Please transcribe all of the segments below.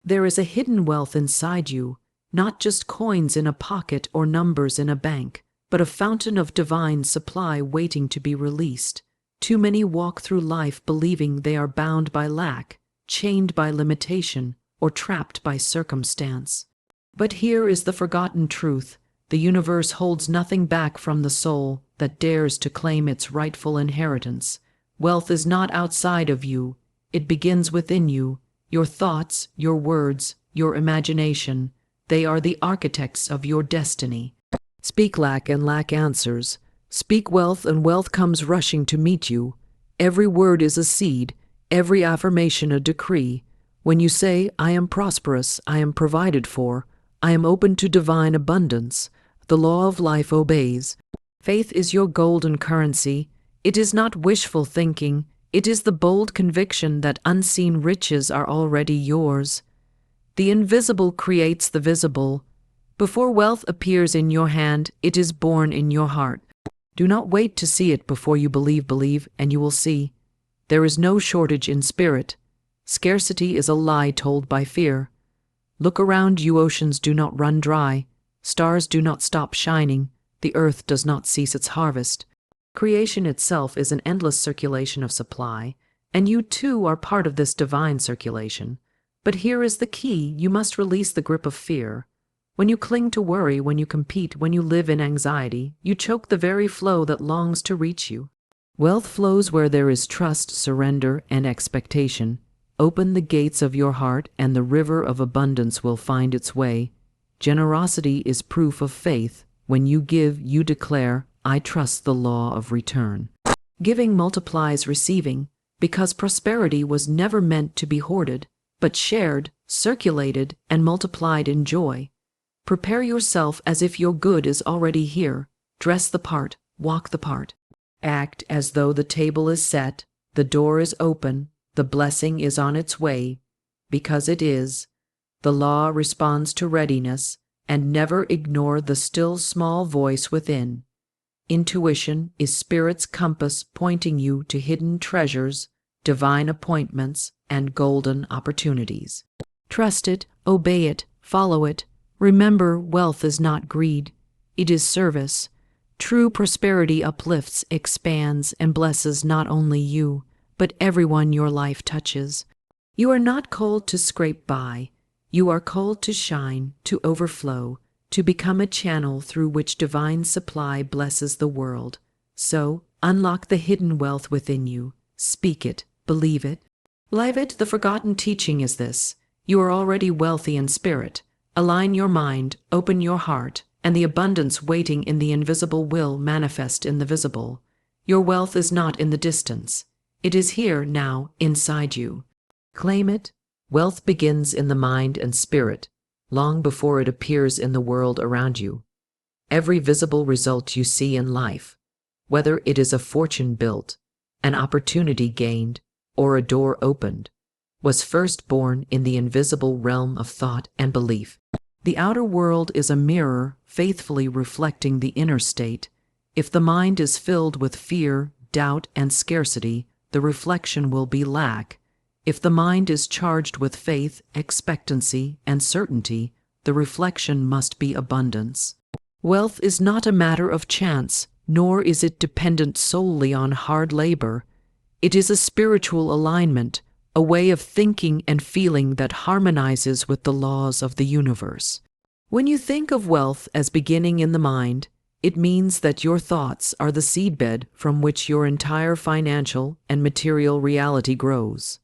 There is a hidden wealth inside you, not just coins in a pocket or numbers in a bank, but a fountain of divine supply waiting to be released. Too many walk through life believing they are bound by lack, chained by limitation, or trapped by circumstance. But here is the forgotten truth: the universe holds nothing back from the soul that dares to claim its rightful inheritance. Wealth is not outside of you, it begins within you. Your thoughts, your words, your imagination, they are the architects of your destiny. Speak lack and lack answers. Speak wealth and wealth comes rushing to meet you. Every word is a seed, every affirmation a decree. When you say, "I am prosperous, I am provided for, I am open to divine abundance," the law of life obeys. Faith is your golden currency. It is not wishful thinking. It is the bold conviction that unseen riches are already yours. The invisible creates the visible. Before wealth appears in your hand, it is born in your heart. Do not wait to see it before you believe, and you will see. There is no shortage in spirit. Scarcity is a lie told by fear. Look around you, oceans do not run dry. Stars do not stop shining. The earth does not cease its harvest. Creation itself is an endless circulation of supply, and you too are part of this divine circulation. But here is the key: you must release the grip of fear. When you cling to worry, when you compete, when you live in anxiety, you choke the very flow that longs to reach you. Wealth flows where there is trust, surrender, and expectation. Open the gates of your heart, and the river of abundance will find its way. Generosity is proof of faith. When you give, you declare, "I trust the law of return." Giving multiplies receiving, because prosperity was never meant to be hoarded, but shared, circulated, and multiplied in joy. Prepare yourself as if your good is already here. Dress the part, walk the part. Act as though the table is set, the door is open, the blessing is on its way, because it is. The law responds to readiness, and never ignore the still small voice within. Intuition is spirit's compass pointing you to hidden treasures, divine appointments, and golden opportunities. Trust it, obey it, follow it. Remember, wealth is not greed. It is service. True prosperity uplifts, expands, and blesses not only you, but everyone your life touches. You are not called to scrape by. You are called to shine, to overflow, to become a channel through which divine supply blesses the world. So, unlock the hidden wealth within you. Speak it, believe it. Live it. The forgotten teaching is this: you are already wealthy in spirit. Align your mind, open your heart, and the abundance waiting in the invisible will manifest in the visible. Your wealth is not in the distance. It is here now, inside you. Claim it. Wealth begins in the mind and spirit, long before it appears in the world around you. Every visible result you see in life, whether it is a fortune built, an opportunity gained, or a door opened, was first born in the invisible realm of thought and belief. The outer world is a mirror faithfully reflecting the inner state. If the mind is filled with fear, doubt, and scarcity, the reflection will be lack. If the mind is charged with faith, expectancy, and certainty, the reflection must be abundance. Wealth is not a matter of chance, nor is it dependent solely on hard labor. It is a spiritual alignment, a way of thinking and feeling that harmonizes with the laws of the universe. When you think of wealth as beginning in the mind, it means that your thoughts are the seedbed from which your entire financial and material reality grows.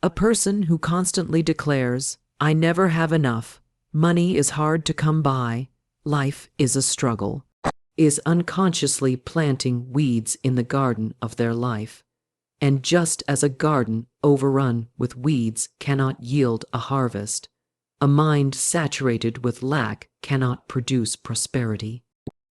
A person who constantly declares, "I never have enough, money is hard to come by, life is a struggle," is unconsciously planting weeds in the garden of their life. And just as a garden overrun with weeds cannot yield a harvest, a mind saturated with lack cannot produce prosperity.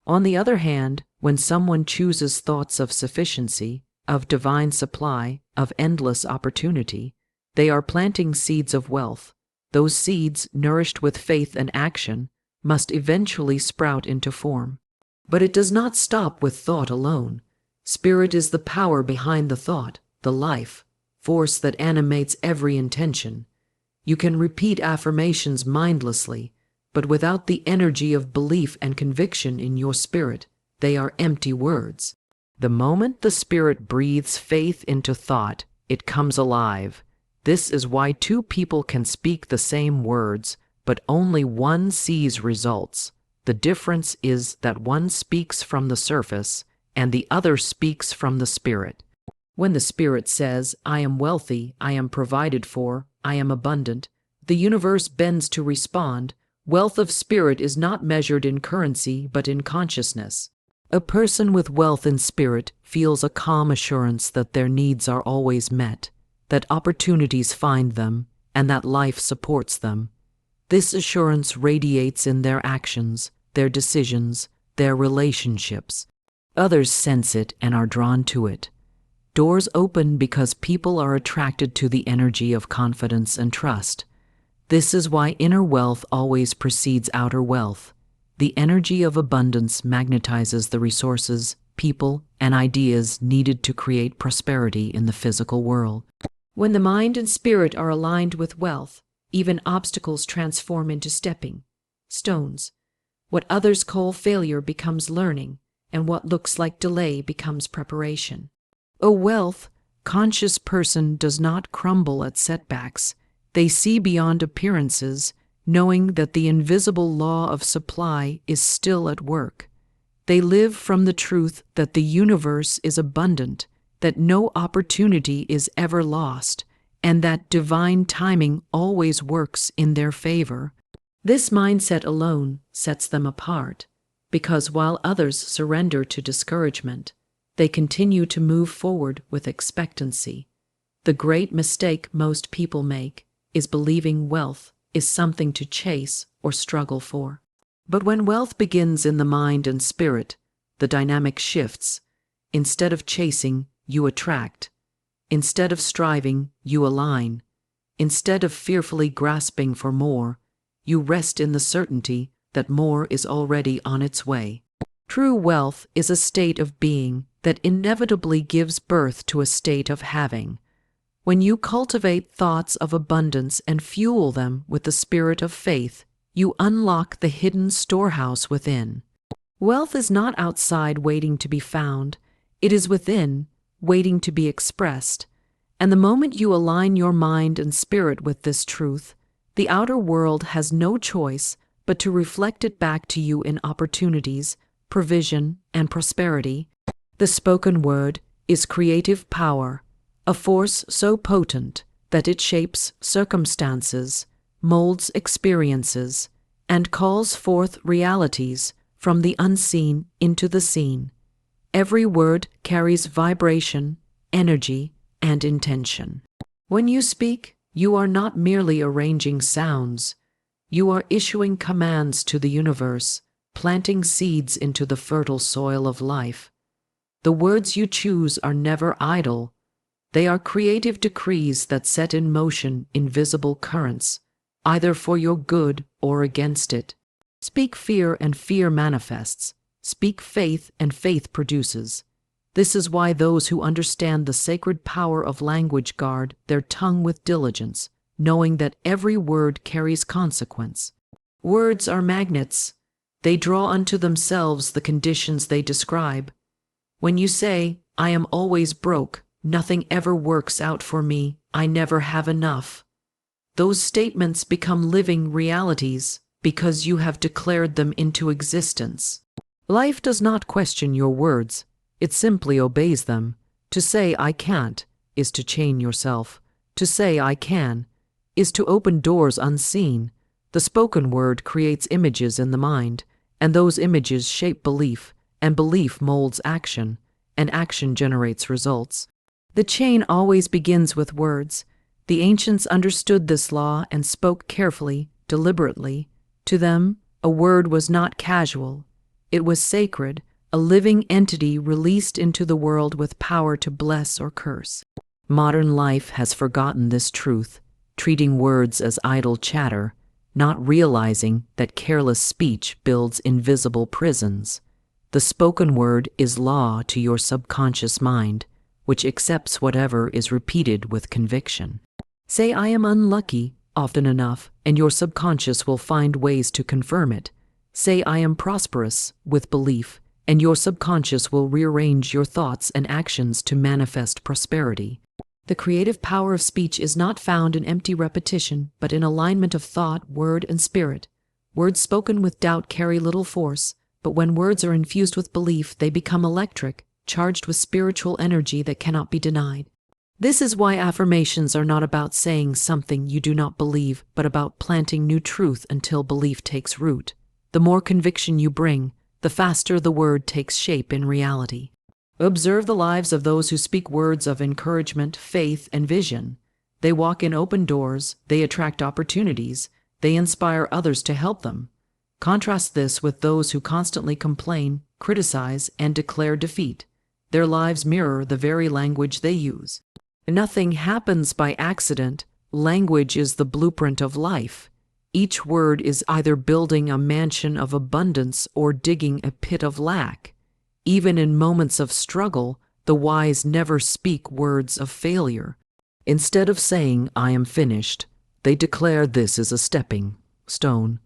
On the other hand, when someone chooses thoughts of sufficiency, of divine supply, of endless opportunity, they are planting seeds of wealth. Those seeds, nourished with faith and action, must eventually sprout into form. But it does not stop with thought alone. Spirit is the power behind the thought, the life force that animates every intention. You can repeat affirmations mindlessly, but without the energy of belief and conviction in your spirit, they are empty words. The moment the spirit breathes faith into thought, it comes alive. This is why two people can speak the same words, but only one sees results. The difference is that one speaks from the surface, and the other speaks from the spirit. When the spirit says, "I am wealthy, I am provided for, I am abundant," the universe bends to respond. Wealth of spirit is not measured in currency, but in consciousness. A person with wealth in spirit feels a calm assurance that their needs are always met, that opportunities find them, and that life supports them. This assurance radiates in their actions, their decisions, their relationships. Others sense it and are drawn to it. Doors open because people are attracted to the energy of confidence and trust. This is why inner wealth always precedes outer wealth. The energy of abundance magnetizes the resources, people, and ideas needed to create prosperity in the physical world. When the mind and spirit are aligned with wealth, even obstacles transform into stepping stones. What others call failure becomes learning, and what looks like delay becomes preparation. A wealth-conscious person does not crumble at setbacks. They see beyond appearances, knowing that the invisible law of supply is still at work. They live from the truth that the universe is abundant, that no opportunity is ever lost, and that divine timing always works in their favor. This mindset alone sets them apart, because while others surrender to discouragement, they continue to move forward with expectancy. The great mistake most people make is believing wealth is something to chase or struggle for. But when wealth begins in the mind and spirit, the dynamic shifts. Instead of chasing, you attract. Instead of striving, you align. Instead of fearfully grasping for more, you rest in the certainty that more is already on its way. True wealth is a state of being that inevitably gives birth to a state of having. When you cultivate thoughts of abundance and fuel them with the spirit of faith, you unlock the hidden storehouse within. Wealth is not outside waiting to be found. It is within, waiting to be expressed. And the moment you align your mind and spirit with this truth, the outer world has no choice but to reflect it back to you in opportunities, provision, and prosperity. The spoken word is creative power, a force so potent that it shapes circumstances, molds experiences, and calls forth realities from the unseen into the seen. Every word carries vibration, energy, and intention. When you speak, you are not merely arranging sounds. You are issuing commands to the universe, planting seeds into the fertile soil of life. The words you choose are never idle. They are creative decrees that set in motion invisible currents, either for your good or against it. Speak fear and fear manifests. Speak faith and faith produces. This is why those who understand the sacred power of language guard their tongue with diligence, knowing that every word carries consequence. Words are magnets. They draw unto themselves the conditions they describe. When you say, "I am always broke, nothing ever works out for me, I never have enough," those statements become living realities because you have declared them into existence. Life does not question your words, it simply obeys them. To say "I can't" is to chain yourself. To say "I can" is to open doors unseen. The spoken word creates images in the mind, and those images shape belief, and belief molds action, and action generates results. The chain always begins with words. The ancients understood this law and spoke carefully, deliberately. To them, a word was not casual. It was sacred, a living entity released into the world with power to bless or curse. Modern life has forgotten this truth, treating words as idle chatter, not realizing that careless speech builds invisible prisons. The spoken word is law to your subconscious mind, which accepts whatever is repeated with conviction. Say "I am unlucky," often enough, and your subconscious will find ways to confirm it. Say, "I am prosperous," with belief, and your subconscious will rearrange your thoughts and actions to manifest prosperity. The creative power of speech is not found in empty repetition, but in alignment of thought, word, and spirit. Words spoken with doubt carry little force, but when words are infused with belief, they become electric, charged with spiritual energy that cannot be denied. This is why affirmations are not about saying something you do not believe, but about planting new truth until belief takes root. The more conviction you bring, the faster the word takes shape in reality. Observe the lives of those who speak words of encouragement, faith, and vision. They walk in open doors, they attract opportunities, they inspire others to help them. Contrast this with those who constantly complain, criticize, and declare defeat. Their lives mirror the very language they use. Nothing happens by accident. Language is the blueprint of life. Each word is either building a mansion of abundance or digging a pit of lack. Even in moments of struggle, the wise never speak words of failure. Instead of saying, "I am finished," they declare, "This is a stepping stone."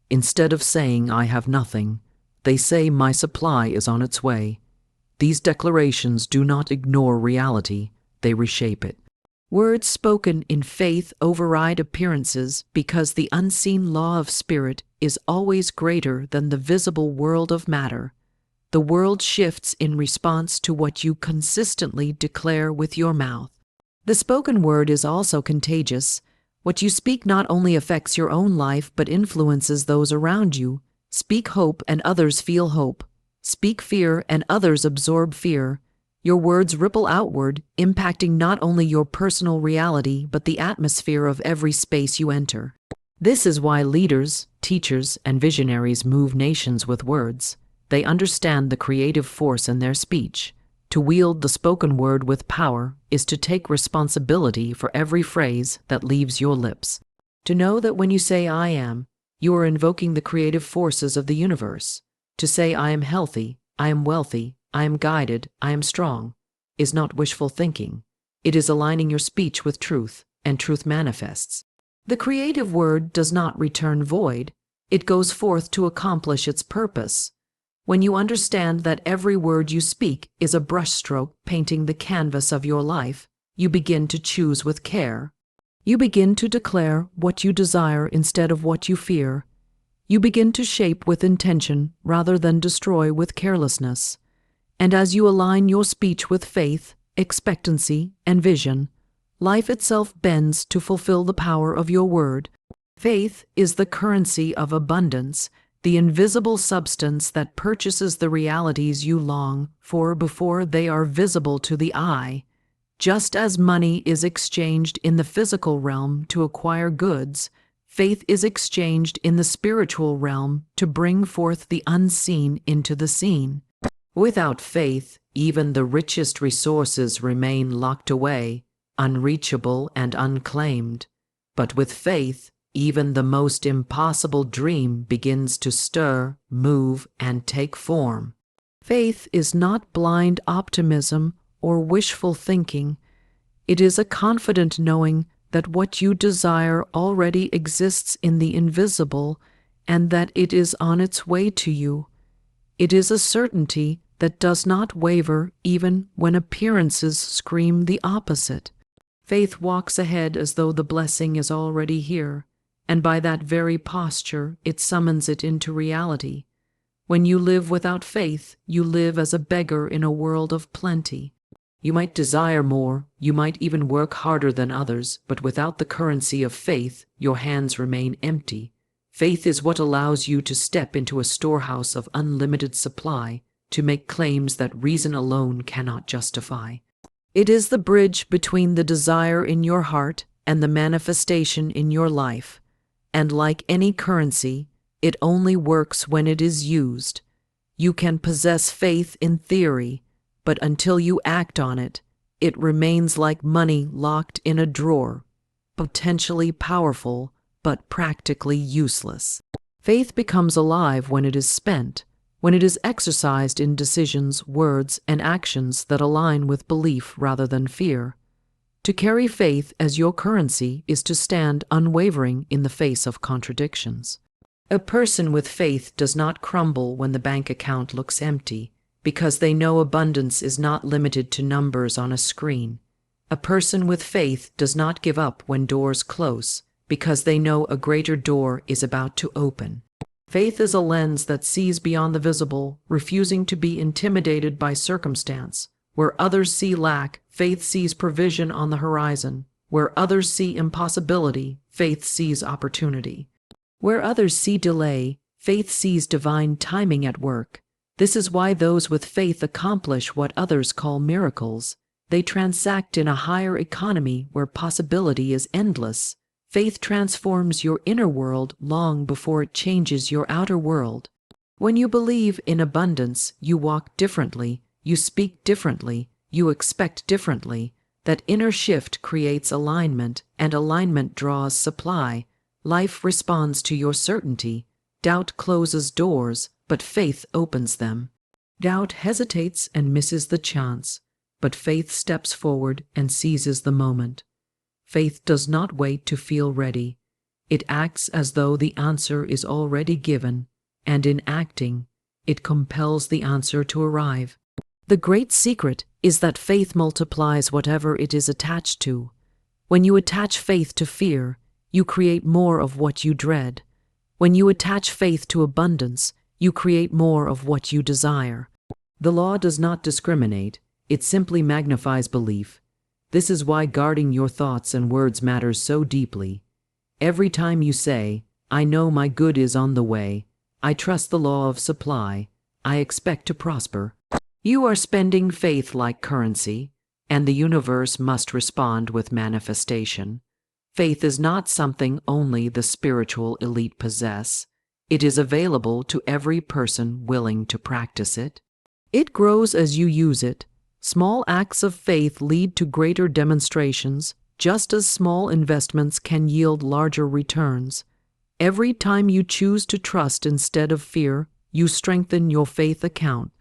Instead of saying, "I have nothing," they say, "My supply is on its way." These declarations do not ignore reality, they reshape it. Words spoken in faith override appearances because the unseen law of spirit is always greater than the visible world of matter. The world shifts in response to what you consistently declare with your mouth. The spoken word is also contagious. What you speak not only affects your own life but influences those around you. Speak hope and others feel hope. Speak fear and others absorb fear. Your words ripple outward, impacting not only your personal reality but the atmosphere of every space you enter. This is why leaders, teachers, and visionaries move nations with words. They understand the creative force in their speech. To wield the spoken word with power is to take responsibility for every phrase that leaves your lips. To know that when you say "I am," you are invoking the creative forces of the universe. To say "I am healthy," "I am wealthy," "I am guided," "I am strong," is not wishful thinking. It is aligning your speech with truth, and truth manifests. The creative word does not return void. It goes forth to accomplish its purpose. When you understand that every word you speak is a brushstroke painting the canvas of your life, you begin to choose with care. You begin to declare what you desire instead of what you fear. You begin to shape with intention rather than destroy with carelessness. And as you align your speech with faith, expectancy, and vision, life itself bends to fulfill the power of your word. Faith is the currency of abundance, the invisible substance that purchases the realities you long for before they are visible to the eye. Just as money is exchanged in the physical realm to acquire goods, faith is exchanged in the spiritual realm to bring forth the unseen into the seen. Without faith, even the richest resources remain locked away, unreachable and unclaimed. But with faith, even the most impossible dream begins to stir, move, and take form. Faith is not blind optimism or wishful thinking. It is a confident knowing that what you desire already exists in the invisible and that it is on its way to you. It is a certainty that does not waver even when appearances scream the opposite. Faith walks ahead as though the blessing is already here, and by that very posture it summons it into reality. When you live without faith, you live as a beggar in a world of plenty. You might desire more, you might even work harder than others, but without the currency of faith, your hands remain empty. Faith is what allows you to step into a storehouse of unlimited supply, to make claims that reason alone cannot justify. It is the bridge between the desire in your heart and the manifestation in your life. And like any currency, it only works when it is used. You can possess faith in theory, but until you act on it, it remains like money locked in a drawer, potentially powerful, but practically useless. Faith becomes alive when it is spent, when it is exercised in decisions, words, and actions that align with belief rather than fear. To carry faith as your currency is to stand unwavering in the face of contradictions. A person with faith does not crumble when the bank account looks empty, because they know abundance is not limited to numbers on a screen. A person with faith does not give up when doors close, because they know a greater door is about to open. Faith is a lens that sees beyond the visible, refusing to be intimidated by circumstance. Where others see lack, faith sees provision on the horizon. Where others see impossibility, faith sees opportunity. Where others see delay, faith sees divine timing at work. This is why those with faith accomplish what others call miracles. They transact in a higher economy where possibility is endless. Faith transforms your inner world long before it changes your outer world. When you believe in abundance, you walk differently, you speak differently, you expect differently. That inner shift creates alignment, and alignment draws supply. Life responds to your certainty. Doubt closes doors, but faith opens them. Doubt hesitates and misses the chance, but faith steps forward and seizes the moment. Faith does not wait to feel ready. It acts as though the answer is already given, and in acting, it compels the answer to arrive. The great secret is that faith multiplies whatever it is attached to. When you attach faith to fear, you create more of what you dread. When you attach faith to abundance, you create more of what you desire. The law does not discriminate, it simply magnifies belief. This is why guarding your thoughts and words matters so deeply. Every time you say, "I know my good is on the way," "I trust the law of supply," "I expect to prosper," you are spending faith like currency, and the universe must respond with manifestation. Faith is not something only the spiritual elite possess. It is available to every person willing to practice it. It grows as you use it. Small acts of faith lead to greater demonstrations, just as small investments can yield larger returns. Every time you choose to trust instead of fear, you strengthen your faith account.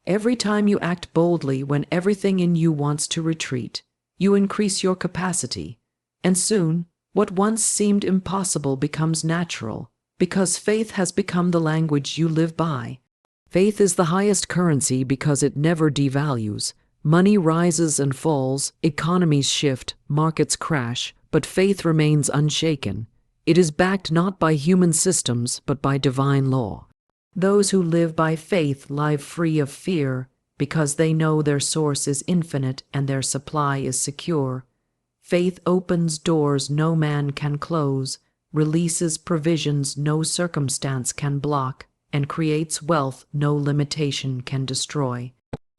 Every time you act boldly when everything in you wants to retreat, you increase your capacity. And soon, what once seemed impossible becomes natural, because faith has become the language you live by. Faith is the highest currency because it never devalues. Money rises and falls, economies shift, markets crash, but faith remains unshaken. It is backed not by human systems, but by divine law. Those who live by faith live free of fear, because they know their source is infinite and their supply is secure. Faith opens doors no man can close, releases provisions no circumstance can block, and creates wealth no limitation can destroy.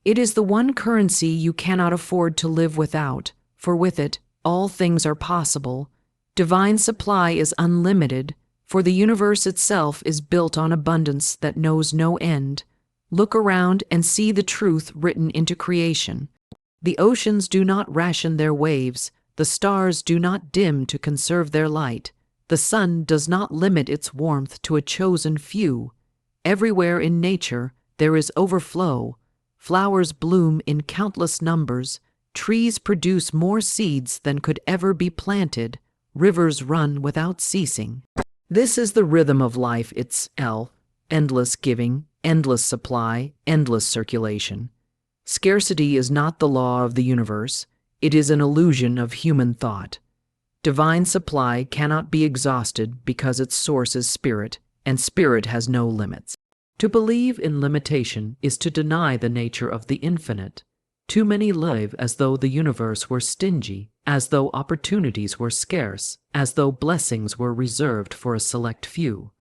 It is the one currency you cannot afford to live without, for with it, all things are possible. Divine supply is unlimited, for the universe itself is built on abundance that knows no end. Look around and see the truth written into creation. The oceans do not ration their waves, the stars do not dim to conserve their light, the sun does not limit its warmth to a chosen few. Everywhere in nature there is overflow. Flowers bloom in countless numbers, trees produce more seeds than could ever be planted, rivers run without ceasing. This is the rhythm of life itself: endless giving, endless supply, endless circulation. Scarcity is not the law of the universe, it is an illusion of human thought. Divine supply cannot be exhausted because its source is spirit, and spirit has no limits. To believe in limitation is to deny the nature of the infinite. Too many live as though the universe were stingy, as though opportunities were scarce, as though blessings were reserved for a select few.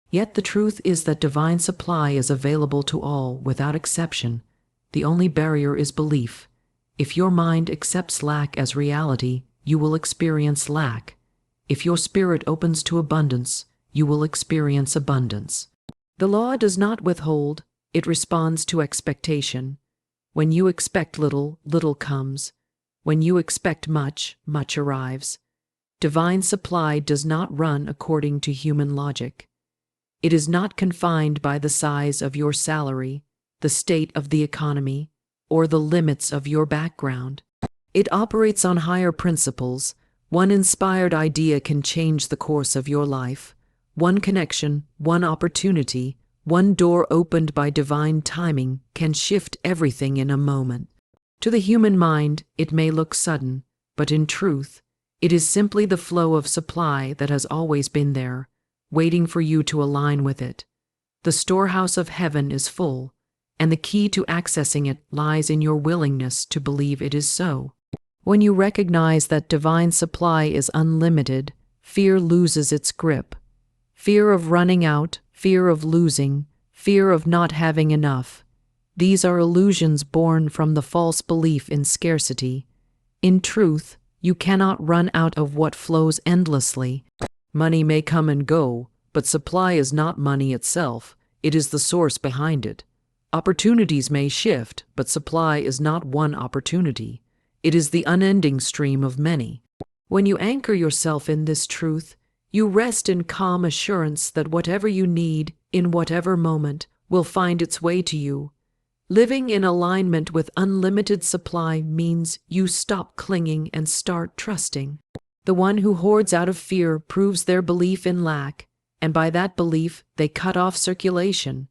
Yet the truth is that divine supply is available to all without exception. The only barrier is belief. If your mind accepts lack as reality, you will experience lack. If your spirit opens to abundance, you will experience abundance. The law does not withhold, it responds to expectation. When you expect little, little comes. When you expect much, much arrives. Divine supply does not run according to human logic. It is not confined by the size of your salary, the state of the economy, or the limits of your background. It operates on higher principles. One inspired idea can change the course of your life. One connection, one opportunity, one door opened by divine timing can shift everything in a moment. To the human mind, it may look sudden, but in truth, it is simply the flow of supply that has always been there, waiting for you to align with it. The storehouse of heaven is full, and the key to accessing it lies in your willingness to believe it is so. When you recognize that divine supply is unlimited, fear loses its grip. Fear of running out, fear of losing, fear of not having enough. These are illusions born from the false belief in scarcity. In truth, you cannot run out of what flows endlessly. Money may come and go, but supply is not money itself. It is the source behind it. Opportunities may shift, but supply is not one opportunity. It is the unending stream of many. When you anchor yourself in this truth, you rest in calm assurance that whatever you need, in whatever moment, will find its way to you. Living in alignment with unlimited supply means you stop clinging and start trusting. The one who hoards out of fear proves their belief in lack, and by that belief they cut off circulation.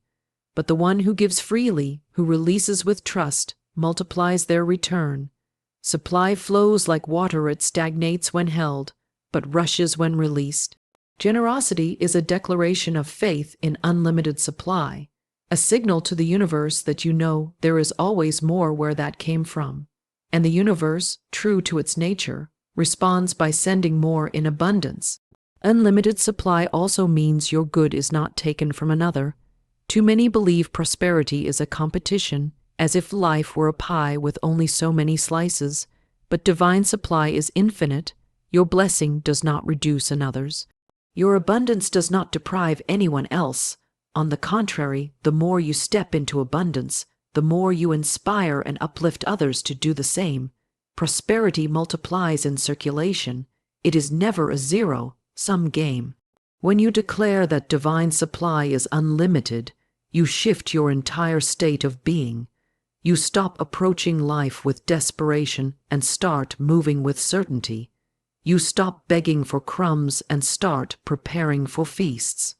But the one who gives freely, who releases with trust, multiplies their return. Supply flows like water. It stagnates when held, but rushes when released. Generosity is a declaration of faith in unlimited supply, a signal to the universe that you know there is always more where that came from. And the universe, true to its nature, responds by sending more in abundance. Unlimited supply also means your good is not taken from another. Too many believe prosperity is a competition, as if life were a pie with only so many slices. But divine supply is infinite. Your blessing does not reduce another's. Your abundance does not deprive anyone else. On the contrary, the more you step into abundance, the more you inspire and uplift others to do the same. Prosperity multiplies in circulation. It is never a zero-sum game. When you declare that divine supply is unlimited, you shift your entire state of being. You stop approaching life with desperation and start moving with certainty. You stop begging for crumbs and start preparing for feasts.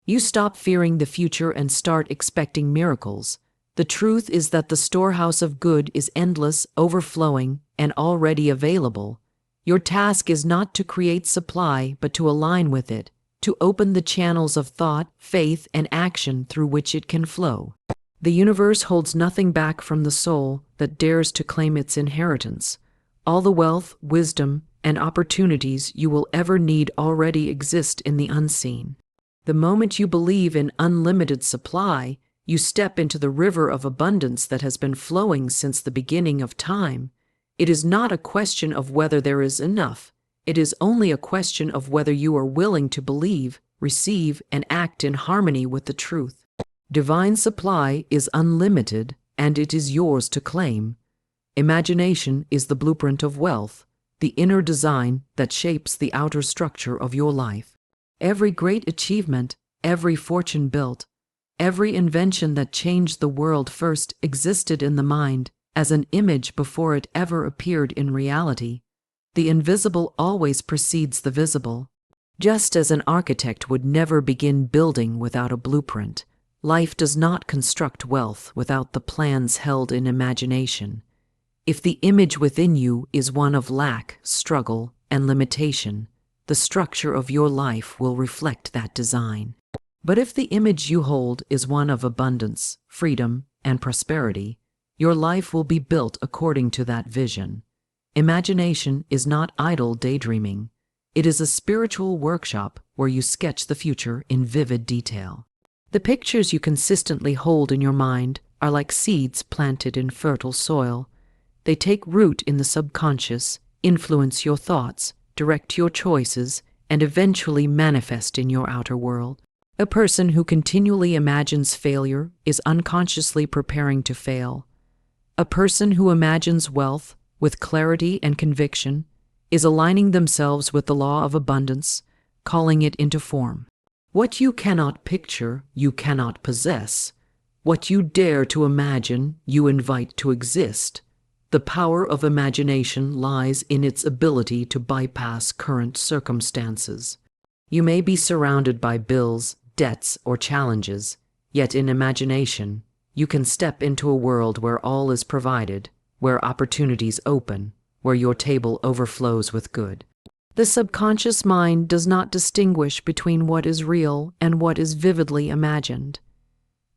You stop fearing the future and start expecting miracles. The truth is that the storehouse of good is endless, overflowing, and already available. Your task is not to create supply, but to align with it, to open the channels of thought, faith, and action through which it can flow. The universe holds nothing back from the soul that dares to claim its inheritance. All the wealth, wisdom, and opportunities you will ever need already exist in the unseen. The moment you believe in unlimited supply, you step into the river of abundance that has been flowing since the beginning of time. It is not a question of whether there is enough. It is only a question of whether you are willing to believe, receive, and act in harmony with the truth. Divine supply is unlimited, and it is yours to claim. Imagination is the blueprint of wealth, the inner design that shapes the outer structure of your life. Every great achievement, every fortune built, every invention that changed the world first existed in the mind as an image before it ever appeared in reality. The invisible always precedes the visible. Just as an architect would never begin building without a blueprint, life does not construct wealth without the plans held in imagination. If the image within you is one of lack, struggle, and limitation, the structure of your life will reflect that design. But if the image you hold is one of abundance, freedom, and prosperity, your life will be built according to that vision. Imagination is not idle daydreaming. It is a spiritual workshop where you sketch the future in vivid detail. The pictures you consistently hold in your mind are like seeds planted in fertile soil. They take root in the subconscious, influence your thoughts, direct your choices, and eventually manifest in your outer world. A person who continually imagines failure is unconsciously preparing to fail. A person who imagines wealth with clarity and conviction is aligning themselves with the law of abundance, calling it into form. What you cannot picture, you cannot possess. What you dare to imagine, you invite to exist. The power of imagination lies in its ability to bypass current circumstances. You may be surrounded by bills, debts, or challenges, yet in imagination, you can step into a world where all is provided, where opportunities open, where your table overflows with good. The subconscious mind does not distinguish between what is real and what is vividly imagined.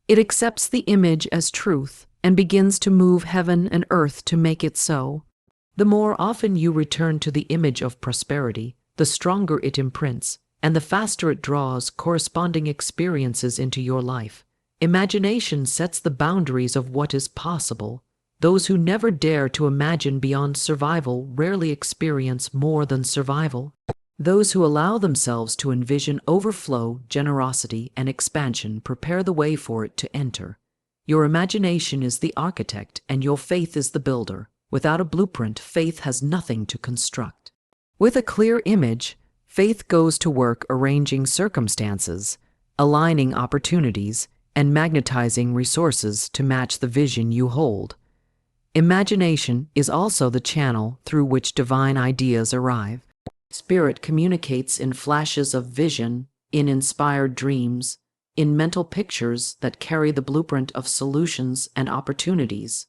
It accepts the image as truth and begins to move heaven and earth to make it so. The more often you return to the image of prosperity, the stronger it imprints, and the faster it draws corresponding experiences into your life. Imagination sets the boundaries of what is possible. Those who never dare to imagine beyond survival rarely experience more than survival. Those who allow themselves to envision overflow, generosity, and expansion prepare the way for it to enter. Your imagination is the architect and your faith is the builder. Without a blueprint, faith has nothing to construct. With a clear image, faith goes to work arranging circumstances, aligning opportunities, and magnetizing resources to match the vision you hold. Imagination is also the channel through which divine ideas arrive. Spirit communicates in flashes of vision, in inspired dreams, in mental pictures that carry the blueprint of solutions and opportunities.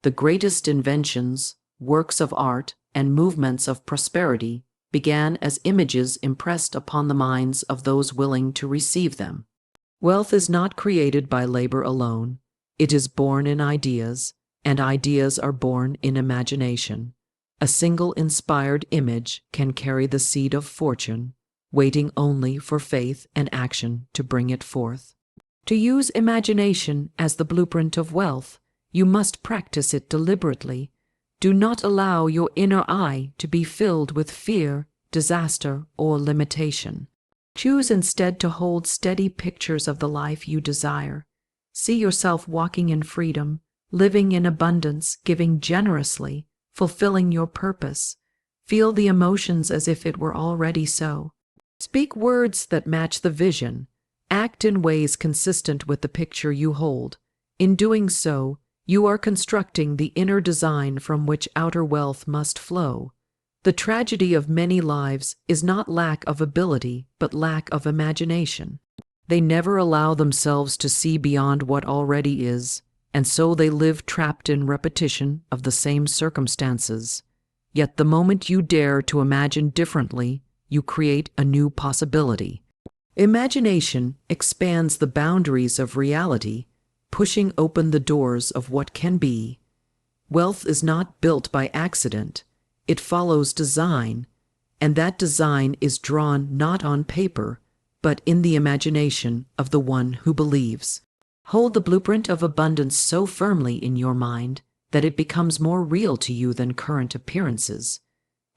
The greatest inventions, works of art, and movements of prosperity began as images impressed upon the minds of those willing to receive them. Wealth is not created by labor alone. It is born in ideas, and ideas are born in imagination. A single inspired image can carry the seed of fortune, waiting only for faith and action to bring it forth. To use imagination as the blueprint of wealth, you must practice it deliberately. Do not allow your inner eye to be filled with fear, disaster, or limitation. Choose instead to hold steady pictures of the life you desire. See yourself walking in freedom, living in abundance, giving generously, fulfilling your purpose. Feel the emotions as if it were already so. Speak words that match the vision. Act in ways consistent with the picture you hold. In doing so, you are constructing the inner design from which outer wealth must flow. The tragedy of many lives is not lack of ability, but lack of imagination. They never allow themselves to see beyond what already is, and so they live trapped in repetition of the same circumstances. Yet the moment you dare to imagine differently, you create a new possibility. Imagination expands the boundaries of reality, pushing open the doors of what can be. Wealth is not built by accident. It follows design, and that design is drawn not on paper, but in the imagination of the one who believes. Hold the blueprint of abundance so firmly in your mind that it becomes more real to you than current appearances.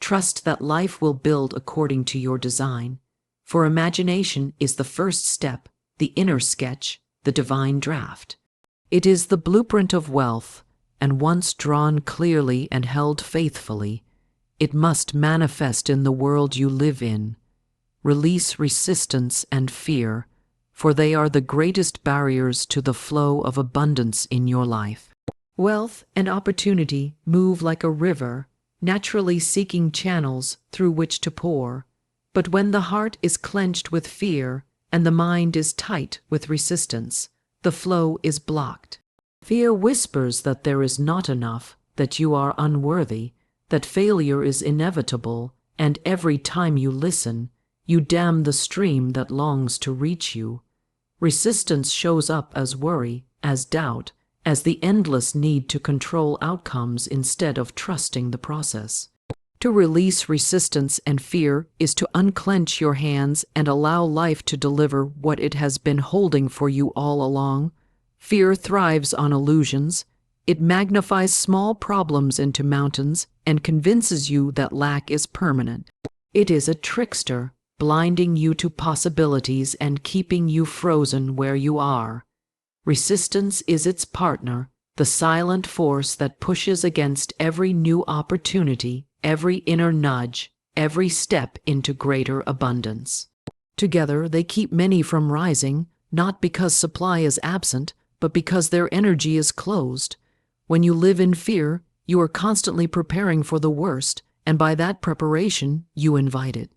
Trust that life will build according to your design, for imagination is the first step, the inner sketch, the divine draft. It is the blueprint of wealth, and once drawn clearly and held faithfully, it must manifest in the world you live in. Release resistance and fear, for they are the greatest barriers to the flow of abundance in your life. Wealth and opportunity move like a river, naturally seeking channels through which to pour. But when the heart is clenched with fear and the mind is tight with resistance, the flow is blocked. Fear whispers that there is not enough, that you are unworthy, that failure is inevitable, and every time you listen, you dam the stream that longs to reach you. Resistance shows up as worry, as doubt, as the endless need to control outcomes instead of trusting the process. To release resistance and fear is to unclench your hands and allow life to deliver what it has been holding for you all along. Fear thrives on illusions. It magnifies small problems into mountains and convinces you that lack is permanent. It is a trickster, blinding you to possibilities and keeping you frozen where you are. Resistance is its partner, the silent force that pushes against every new opportunity, every inner nudge, every step into greater abundance. Together they keep many from rising, not because supply is absent, but because their energy is closed. When you live in fear, You are constantly preparing for the worst, and by that preparation, you invite it.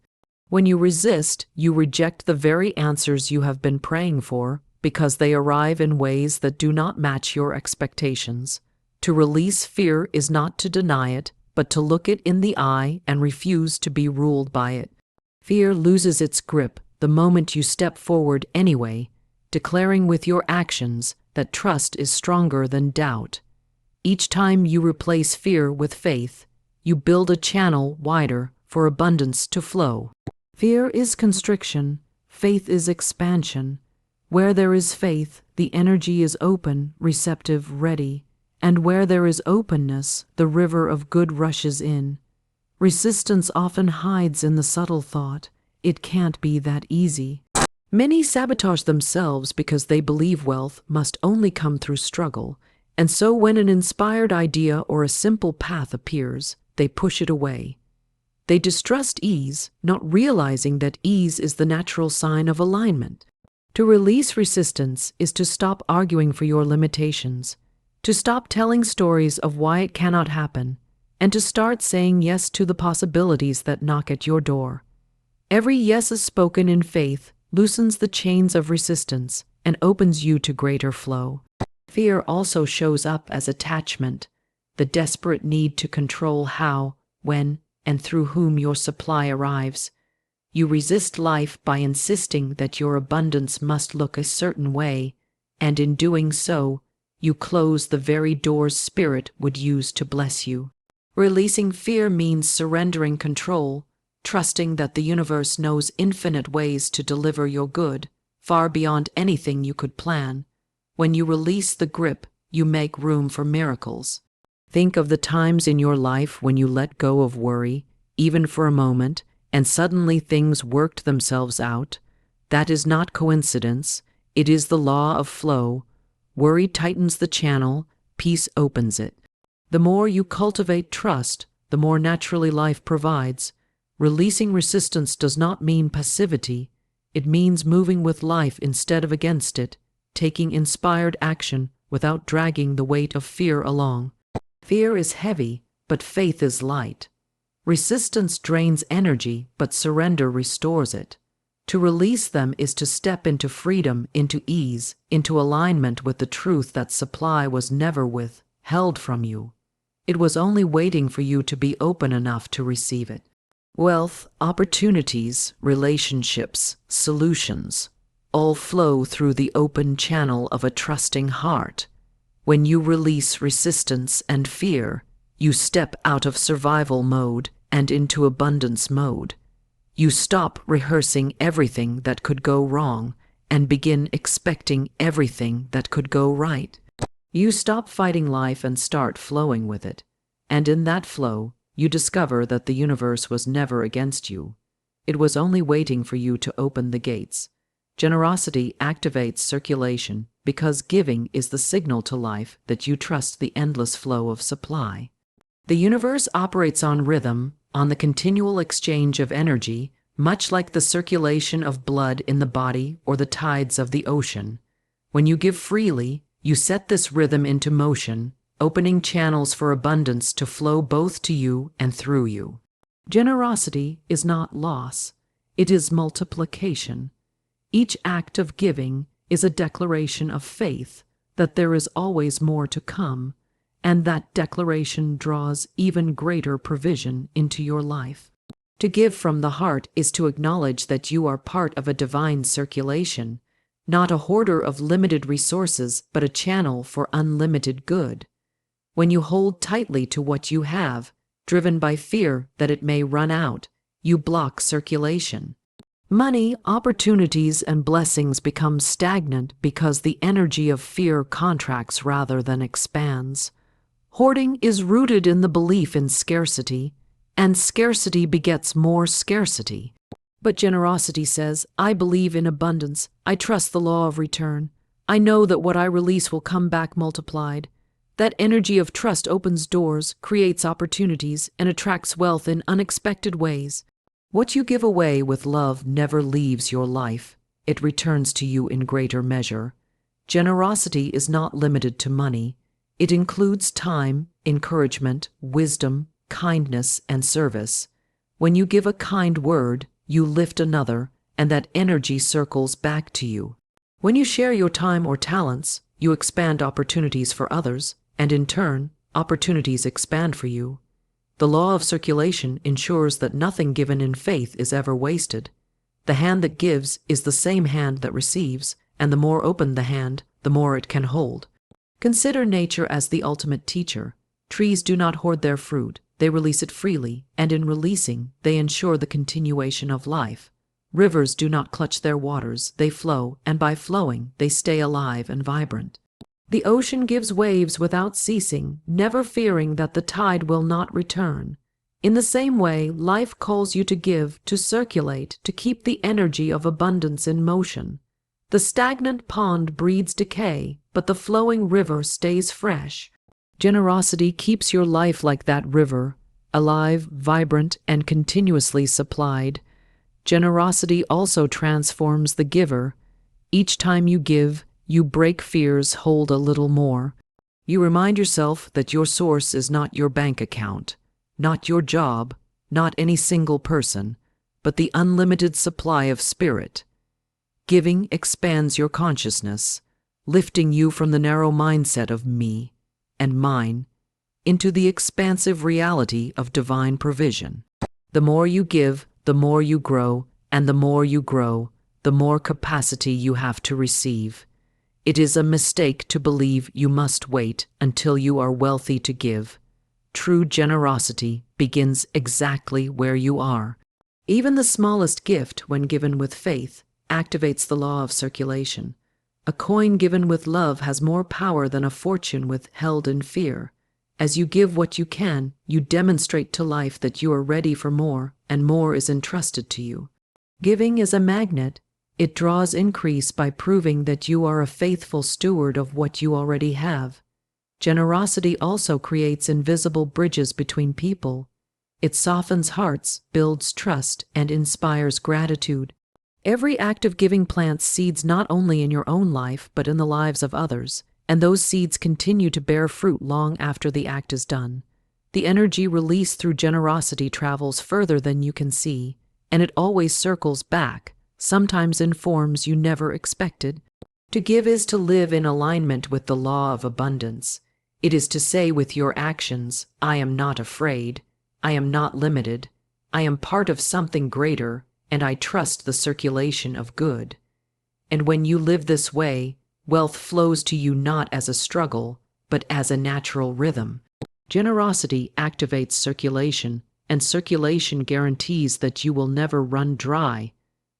When you resist, you reject the very answers you have been praying for because they arrive in ways that do not match your expectations. To release fear is not to deny it, but to look it in the eye and refuse to be ruled by it. Fear loses its grip the moment you step forward anyway, declaring with your actions that trust is stronger than doubt. Each time you replace fear with faith, you build a channel wider for abundance to flow. Fear is constriction, faith is expansion. Where there is faith, the energy is open, receptive, ready. And where there is openness, the river of good rushes in. Resistance often hides in the subtle thought, it can't be that easy. Many sabotage themselves because they believe wealth must only come through struggle, and so when an inspired idea or a simple path appears, they push it away. They distrust ease, not realizing that ease is the natural sign of alignment. To release resistance is to stop arguing for your limitations, to stop telling stories of why it cannot happen, and to start saying yes to the possibilities that knock at your door. Every yes is spoken in faith loosens the chains of resistance and opens you to greater flow. Fear also shows up as attachment, the desperate need to control how, when, and through whom your supply arrives. You resist life by insisting that your abundance must look a certain way, and in doing so, you close the very doors Spirit would use to bless you. Releasing fear means surrendering control, trusting that the universe knows infinite ways to deliver your good, far beyond anything you could plan. When you release the grip, you make room for miracles. Think of the times in your life when you let go of worry, even for a moment, and suddenly things worked themselves out. That is not coincidence, it is the law of flow. Worry tightens the channel, peace opens it. The more you cultivate trust, the more naturally life provides. Releasing resistance does not mean passivity. It means moving with life instead of against it, taking inspired action without dragging the weight of fear along. Fear is heavy, but faith is light. Resistance drains energy, but surrender restores it. To release them is to step into freedom, into ease, into alignment with the truth that supply was never withheld from you. It was only waiting for you to be open enough to receive it. Wealth, opportunities, relationships, solutions, all flow through the open channel of a trusting heart. When you release resistance and fear, you step out of survival mode and into abundance mode. You stop rehearsing everything that could go wrong and begin expecting everything that could go right. You stop fighting life and start flowing with it. And in that flow, you discover that the universe was never against you. It was only waiting for you to open the gates. Generosity activates circulation because giving is the signal to life that you trust the endless flow of supply. The universe operates on rhythm, on the continual exchange of energy, much like the circulation of blood in the body or the tides of the ocean. When you give freely, you set this rhythm into motion, opening channels for abundance to flow both to you and through you. Generosity is not loss, it is multiplication. Each act of giving is a declaration of faith that there is always more to come, and that declaration draws even greater provision into your life. To give from the heart is to acknowledge that you are part of a divine circulation, not a hoarder of limited resources, but a channel for unlimited good. When you hold tightly to what you have, driven by fear that it may run out, you block circulation. Money, opportunities, and blessings become stagnant because the energy of fear contracts rather than expands. Hoarding is rooted in the belief in scarcity, and scarcity begets more scarcity. But generosity says, I believe in abundance, I trust the law of return, I know that what I release will come back multiplied. That energy of trust opens doors, creates opportunities, and attracts wealth in unexpected ways. What you give away with love never leaves your life. It returns to you in greater measure. Generosity is not limited to money. It includes time, encouragement, wisdom, kindness, and service. When you give a kind word, you lift another, and that energy circles back to you. When you share your time or talents, you expand opportunities for others, and in turn, opportunities expand for you. The law of circulation ensures that nothing given in faith is ever wasted. The hand that gives is the same hand that receives, and the more open the hand, the more it can hold. Consider nature as the ultimate teacher. Trees do not hoard their fruit, they release it freely, and in releasing, they ensure the continuation of life. Rivers do not clutch their waters, they flow, and by flowing, they stay alive and vibrant. The ocean gives waves without ceasing, never fearing that the tide will not return. In the same way, life calls you to give, to circulate, to keep the energy of abundance in motion. The stagnant pond breeds decay, but the flowing river stays fresh. Generosity keeps your life like that river, alive, vibrant, and continuously supplied. Generosity also transforms the giver. Each time you give, you break fears, hold a little more. You remind yourself that your source is not your bank account, not your job, not any single person, but the unlimited supply of spirit. Giving expands your consciousness, lifting you from the narrow mindset of me and mine into the expansive reality of divine provision. The more you give, the more you grow, and the more you grow, the more capacity you have to receive. It is a mistake to believe you must wait until you are wealthy to give. True generosity begins exactly where you are. Even the smallest gift, when given with faith, activates the law of circulation. A coin given with love has more power than a fortune withheld in fear. As you give what you can, you demonstrate to life that you are ready for more, and more is entrusted to you. Giving is a magnet. It draws increase by proving that you are a faithful steward of what you already have. Generosity also creates invisible bridges between people. It softens hearts, builds trust, and inspires gratitude. Every act of giving plants seeds not only in your own life, but in the lives of others, and those seeds continue to bear fruit long after the act is done. The energy released through generosity travels further than you can see, and it always circles back, sometimes in forms you never expected. To give is to live in alignment with the law of abundance. It is to say with your actions, I am not afraid, I am not limited, I am part of something greater, and I trust the circulation of good. And when you live this way, wealth flows to you not as a struggle, but as a natural rhythm. Generosity activates circulation, and circulation guarantees that you will never run dry.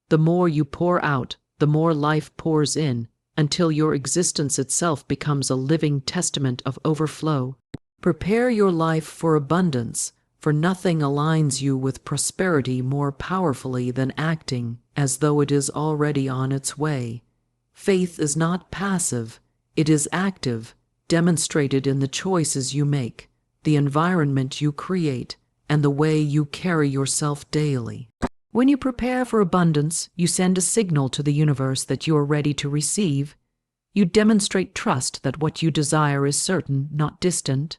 The more you pour out, the more life pours in, until your existence itself becomes a living testament of overflow. Prepare your life for abundance, for nothing aligns you with prosperity more powerfully than acting as though it is already on its way. Faith is not passive, it is active, demonstrated in the choices you make, the environment you create, and the way you carry yourself daily. When you prepare for abundance, you send a signal to the universe that you are ready to receive. You demonstrate trust that what you desire is certain, not distant.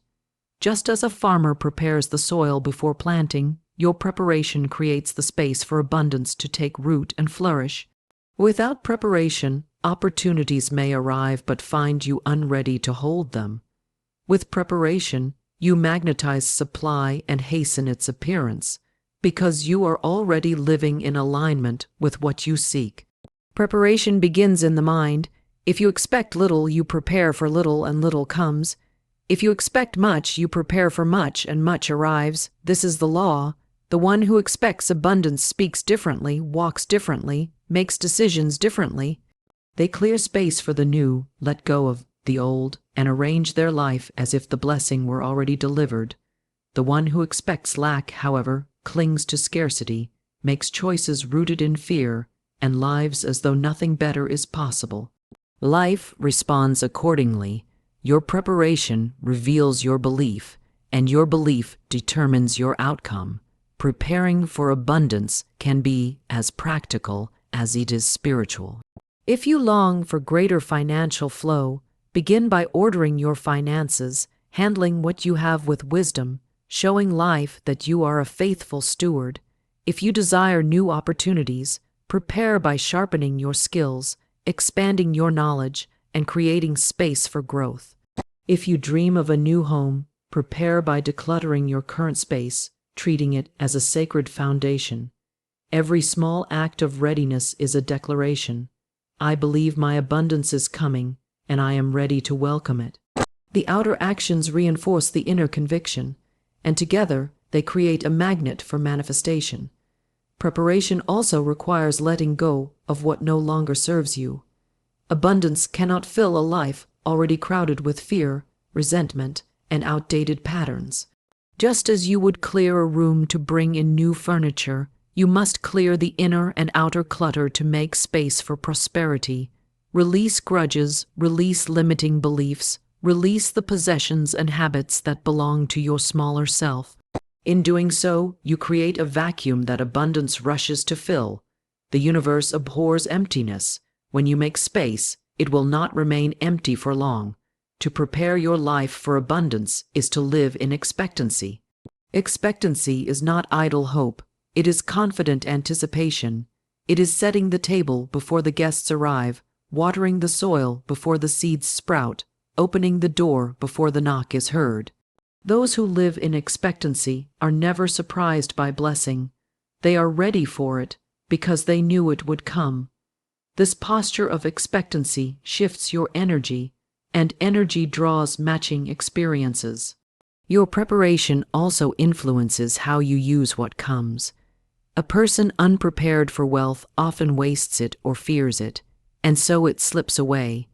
Just as a farmer prepares the soil before planting, your preparation creates the space for abundance to take root and flourish. Without preparation, opportunities may arrive but find you unready to hold them. With preparation, you magnetize supply and hasten its appearance, because you are already living in alignment with what you seek. Preparation begins in the mind. If you expect little, you prepare for little, and little comes. If you expect much, you prepare for much, and much arrives. This is the law. The one who expects abundance speaks differently, walks differently, makes decisions differently. They clear space for the new, let go of the old, and arrange their life as if the blessing were already delivered. The one who expects lack, however, clings to scarcity, makes choices rooted in fear, and lives as though nothing better is possible. Life responds accordingly. Your preparation reveals your belief, and your belief determines your outcome. Preparing for abundance can be as practical as it is spiritual. If you long for greater financial flow, begin by ordering your finances, handling what you have with wisdom, showing life that you are a faithful steward. If you desire new opportunities, prepare by sharpening your skills, expanding your knowledge, and creating space for growth. If you dream of a new home, prepare by decluttering your current space, treating it as a sacred foundation. Every small act of readiness is a declaration. I believe my abundance is coming, and I am ready to welcome it. The outer actions reinforce the inner conviction, and together they create a magnet for manifestation. Preparation also requires letting go of what no longer serves you. Abundance cannot fill a life already crowded with fear, resentment, and outdated patterns. Just as you would clear a room to bring in new furniture, you must clear the inner and outer clutter to make space for prosperity. Release grudges, release limiting beliefs, release the possessions and habits that belong to your smaller self. In doing so, you create a vacuum that abundance rushes to fill. The universe abhors emptiness. When you make space, it will not remain empty for long. To prepare your life for abundance is to live in expectancy. Expectancy is not idle hope. It is confident anticipation. It is setting the table before the guests arrive, watering the soil before the seeds sprout, opening the door before the knock is heard. Those who live in expectancy are never surprised by blessing. They are ready for it because they knew it would come. This posture of expectancy shifts your energy, and energy draws matching experiences. Your preparation also influences how you use what comes. A person unprepared for wealth often wastes it or fears it, and so it slips away.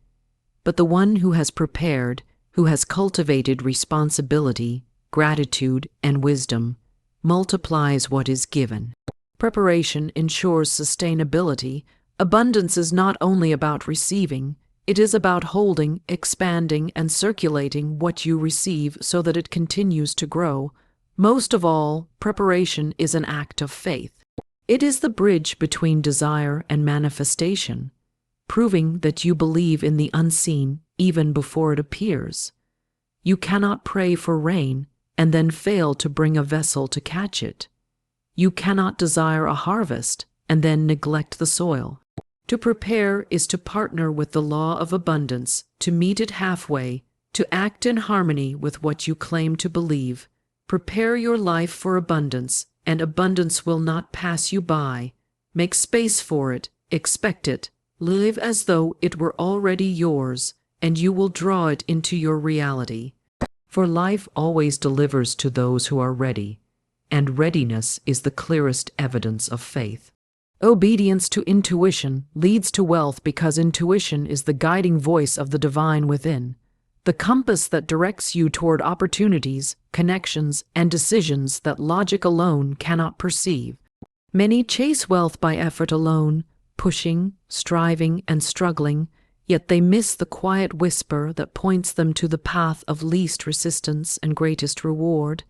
But the one who has prepared, who has cultivated responsibility, gratitude, and wisdom, multiplies what is given. Preparation ensures sustainability. Abundance is not only about receiving, it is about holding, expanding, and circulating what you receive so that it continues to grow. Most of all, preparation is an act of faith. It is the bridge between desire and manifestation, proving that you believe in the unseen even before it appears. You cannot pray for rain and then fail to bring a vessel to catch it. You cannot desire a harvest and then neglect the soil. To prepare is to partner with the law of abundance, to meet it halfway, to act in harmony with what you claim to believe. Prepare your life for abundance, and abundance will not pass you by. Make space for it, expect it, live as though it were already yours, and you will draw it into your reality. For life always delivers to those who are ready, and readiness is the clearest evidence of faith. Obedience to intuition leads to wealth because intuition is the guiding voice of the divine within, the compass that directs you toward opportunities, connections, and decisions that logic alone cannot perceive. Many chase wealth by effort alone, pushing, striving, and struggling, yet they miss the quiet whisper that points them to the path of least resistance and greatest reward.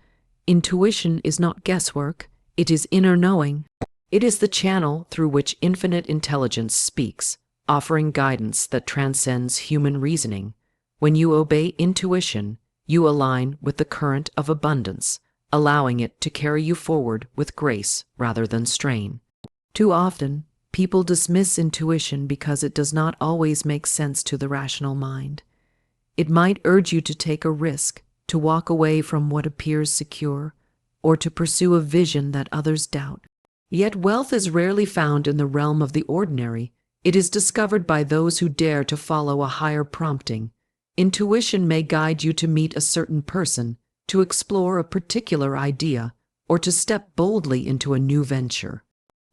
Intuition is not guesswork, it is inner knowing. It is the channel through which infinite intelligence speaks, offering guidance that transcends human reasoning. When you obey intuition, you align with the current of abundance, allowing it to carry you forward with grace rather than strain. Too often, people dismiss intuition because it does not always make sense to the rational mind. It might urge you to take a risk, to walk away from what appears secure, or to pursue a vision that others doubt. Yet wealth is rarely found in the realm of the ordinary. It is discovered by those who dare to follow a higher prompting. Intuition may guide you to meet a certain person, to explore a particular idea, or to step boldly into a new venture.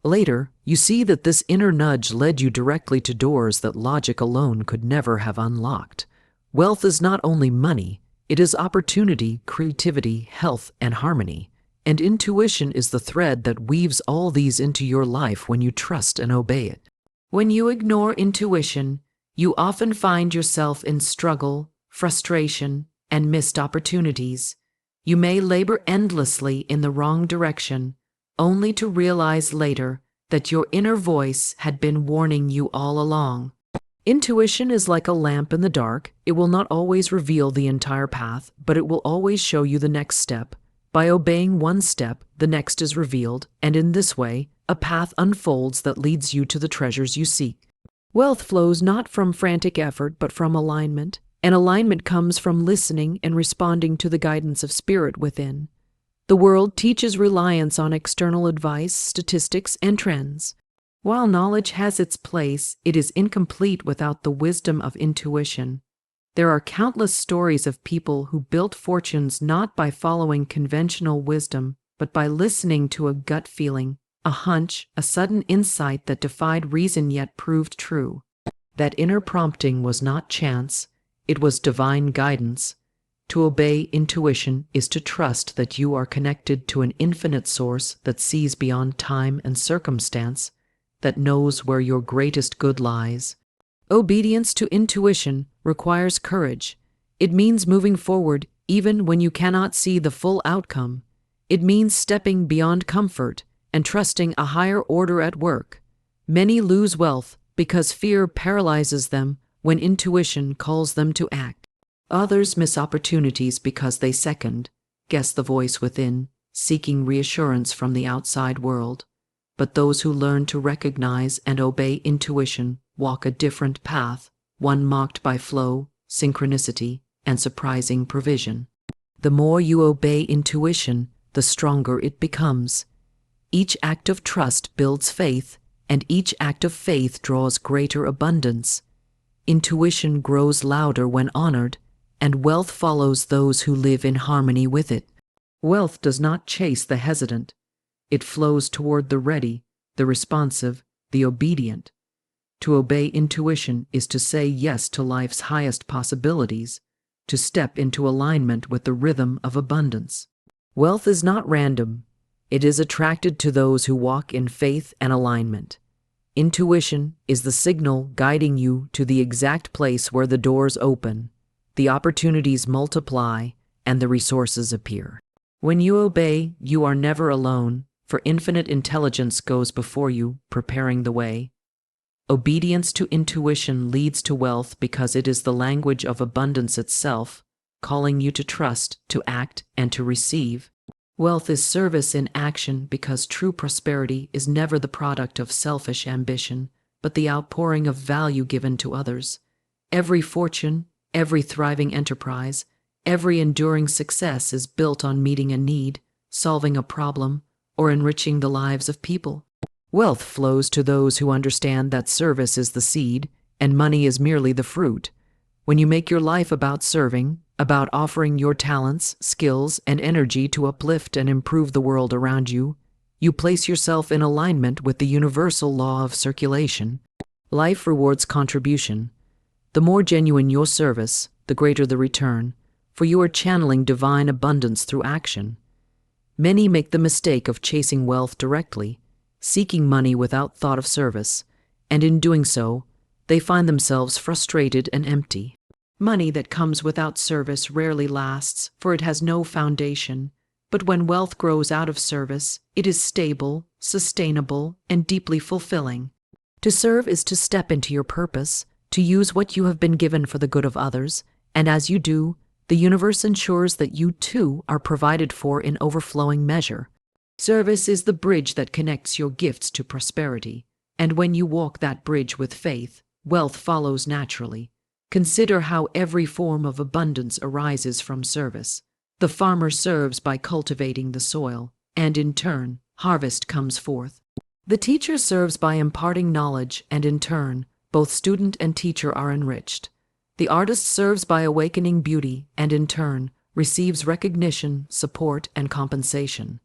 Later, you see that this inner nudge led you directly to doors that logic alone could never have unlocked. Wealth is not only money, it is opportunity, creativity, health, and harmony. And intuition is the thread that weaves all these into your life when you trust and obey it. When you ignore intuition, you often find yourself in struggle, frustration, and missed opportunities. You may labor endlessly in the wrong direction, only to realize later that your inner voice had been warning you all along. Intuition is like a lamp in the dark. It will not always reveal the entire path, but it will always show you the next step. By obeying one step, the next is revealed, and in this way, a path unfolds that leads you to the treasures you seek. Wealth flows not from frantic effort, but from alignment, and alignment comes from listening and responding to the guidance of spirit within. The world teaches reliance on external advice, statistics, and trends. While knowledge has its place, it is incomplete without the wisdom of intuition. There are countless stories of people who built fortunes not by following conventional wisdom, but by listening to a gut feeling, a hunch, a sudden insight that defied reason yet proved true. That inner prompting was not chance, it was divine guidance. To obey intuition is to trust that you are connected to an infinite source that sees beyond time and circumstance, that knows where your greatest good lies. Obedience to intuition requires courage. It means moving forward even when you cannot see the full outcome. It means stepping beyond comfort and trusting a higher order at work. Many lose wealth because fear paralyzes them when intuition calls them to act. Others miss opportunities because they second-guess the voice within, seeking reassurance from the outside world. But those who learn to recognize and obey intuition walk a different path, one marked by flow, synchronicity, and surprising provision. The more you obey intuition, the stronger it becomes. Each act of trust builds faith, and each act of faith draws greater abundance. Intuition grows louder when honored, and wealth follows those who live in harmony with it. Wealth does not chase the hesitant. It flows toward the ready, the responsive, the obedient. To obey intuition is to say yes to life's highest possibilities, to step into alignment with the rhythm of abundance. Wealth is not random. It is attracted to those who walk in faith and alignment. Intuition is the signal guiding you to the exact place where the doors open, the opportunities multiply, and the resources appear. When you obey, you are never alone, for infinite intelligence goes before you, preparing the way. Obedience to intuition leads to wealth because it is the language of abundance itself, calling you to trust, to act, and to receive. Wealth is service in action because true prosperity is never the product of selfish ambition, but the outpouring of value given to others. Every fortune, every thriving enterprise, every enduring success is built on meeting a need, solving a problem, or enriching the lives of people. Wealth flows to those who understand that service is the seed and money is merely the fruit. When you make your life about serving, about offering your talents, skills, and energy to uplift and improve the world around you, you place yourself in alignment with the universal law of circulation. Life rewards contribution. The more genuine your service, the greater the return, for you are channeling divine abundance through action. Many make the mistake of chasing wealth directly, seeking money without thought of service, and in doing so, they find themselves frustrated and empty. Money that comes without service rarely lasts, for it has no foundation. But when wealth grows out of service, it is stable, sustainable, and deeply fulfilling. To serve is to step into your purpose, to use what you have been given for the good of others, and as you do, the universe ensures that you too are provided for in overflowing measure. Service is the bridge that connects your gifts to prosperity, and when you walk that bridge with faith, wealth follows naturally. Consider how every form of abundance arises from service. The farmer serves by cultivating the soil, and in turn, harvest comes forth. The teacher serves by imparting knowledge, and in turn, both student and teacher are enriched. The artist serves by awakening beauty, and in turn, receives recognition, support, and compensation.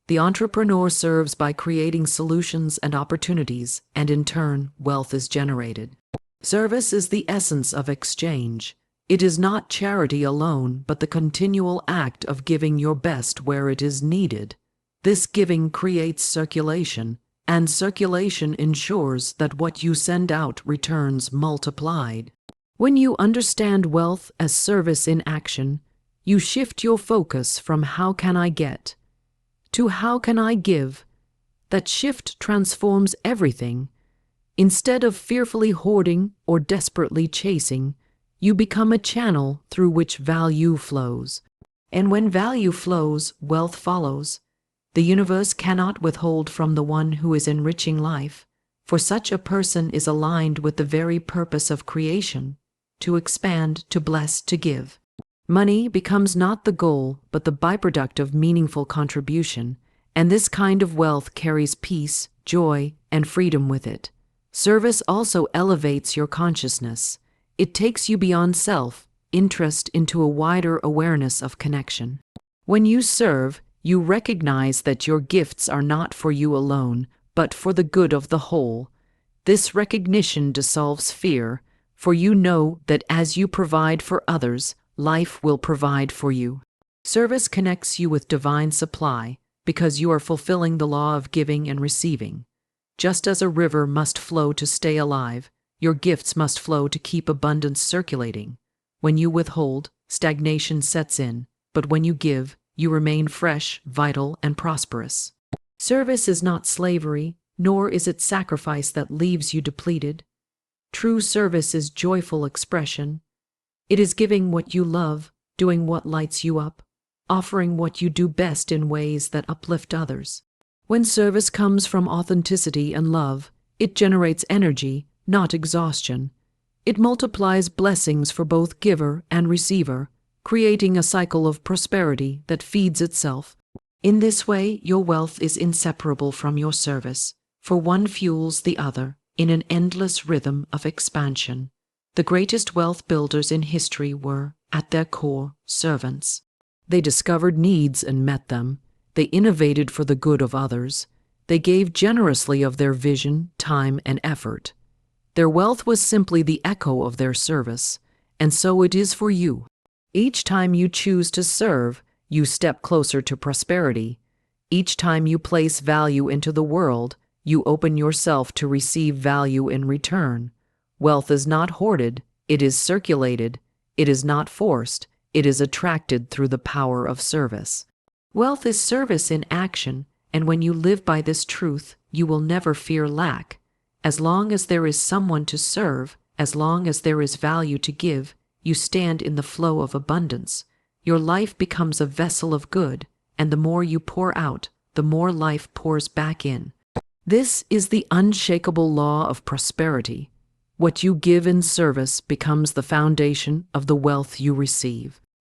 The entrepreneur serves by creating solutions and opportunities, and in turn, wealth is generated. Service is the essence of exchange. It is not charity alone, but the continual act of giving your best where it is needed. This giving creates circulation, and circulation ensures that what you send out returns multiplied. When you understand wealth as service in action, you shift your focus from how can I get to how can I give. That shift transforms everything. Instead of fearfully hoarding or desperately chasing, you become a channel through which value flows. And when value flows, wealth follows. The universe cannot withhold from the one who is enriching life, for such a person is aligned with the very purpose of creation, to expand, to bless, to give. Money becomes not the goal, but the byproduct of meaningful contribution, and this kind of wealth carries peace, joy, and freedom with it. Service also elevates your consciousness. It takes you beyond self-interest into a wider awareness of connection. When you serve, you recognize that your gifts are not for you alone, but for the good of the whole. This recognition dissolves fear, for you know that as you provide for others, life will provide for you. Service connects you with divine supply, because you are fulfilling the law of giving and receiving. Just as a river must flow to stay alive, your gifts must flow to keep abundance circulating. When you withhold, stagnation sets in, but when you give, you remain fresh, vital, and prosperous. Service is not slavery, nor is it sacrifice that leaves you depleted. True service is joyful expression. It is giving what you love, doing what lights you up, offering what you do best in ways that uplift others. When service comes from authenticity and love, it generates energy, not exhaustion. It multiplies blessings for both giver and receiver, creating a cycle of prosperity that feeds itself. In this way, your wealth is inseparable from your service, for one fuels the other in an endless rhythm of expansion. The greatest wealth builders in history were, at their core, servants. They discovered needs and met them. They innovated for the good of others. They gave generously of their vision, time, and effort. Their wealth was simply the echo of their service, and so it is for you. Each time you choose to serve, you step closer to prosperity. Each time you place value into the world, you open yourself to receive value in return. Wealth is not hoarded, it is circulated. It is not forced, it is attracted through the power of service. Wealth is service in action, and when you live by this truth, you will never fear lack. As long as there is someone to serve, as long as there is value to give, you stand in the flow of abundance. Your life becomes a vessel of good, and the more you pour out, the more life pours back in. This is the unshakable law of prosperity. What you give in service becomes the foundation of the wealth you receive.